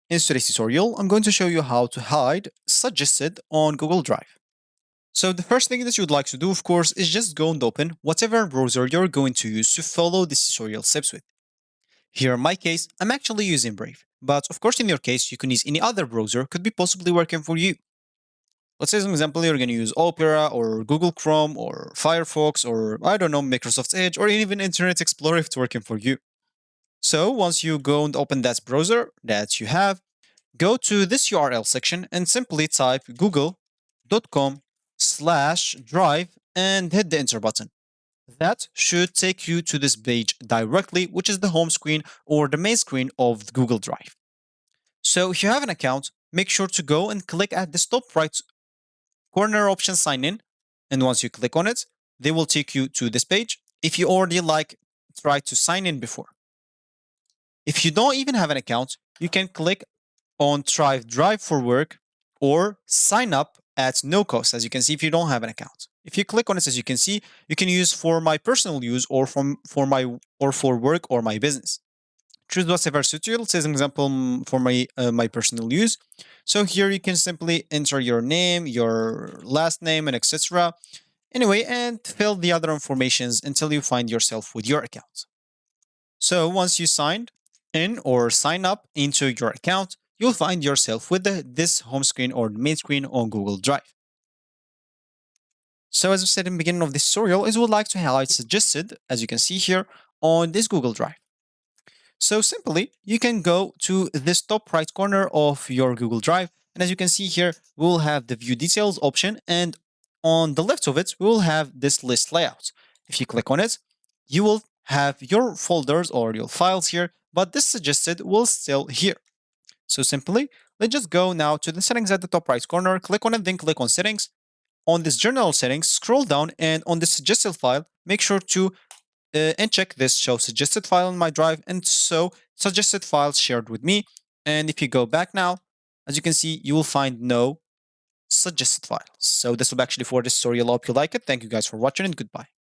In today's tutorial, I'm going to show you how to hide suggested on Google Drive. So the first thing that you'd like to do, of course, is just go and open whatever browser you're going to use to follow this tutorial steps with. Here in my case, I'm actually using Brave, but of course in your case, you can use any other browser could be possibly working for you. Let's say, as an example, you're going to use Opera or Google Chrome or Firefox or, I don't know, Microsoft Edge or even Internet Explorer if it's working for you. So once you go and open that browser that you have, go to this URL section and simply type google.com/drive and hit the enter button. That should take you to this page directly, which is the home screen or the main screen of Google Drive. So if you have an account, make sure to go and click at the top right corner option sign in. And once you click on it, they will take you to this page if you already tried to sign in before. If you don't even have an account, you can click on try Drive for Work or sign up at no cost, as you can see, if you don't have an account. If you click on it, as you can see, you can use for my personal use or for work or my business. Choose whatever suits you. Let's say, as an example, for my personal use. So here you can simply enter your name, your last name, and etc. Anyway, and fill the other informations until you find yourself with your account. So once you signed in or sign up into your account, you'll find yourself with this home screen or main screen on Google Drive. So as I said in the beginning of this tutorial, is would like to highlight suggested, as you can see here, on this Google Drive. So simply, you can go to this top right corner of your Google Drive, and as you can see here, we'll have the view details option, and on the left of it, we will have this list layout. If you click on it, you will have your folders or your files here, but this suggested will still here. So simply, let's just go now to the settings at the top right corner, click on it, then click on settings. On this general settings, scroll down, and on the suggested file, make sure to uncheck this show suggested file on my drive, and so suggested files shared with me. And if you go back now, as you can see, you will find no suggested files. So this will be actually for this tutorial. I hope you like it. Thank you guys for watching and goodbye.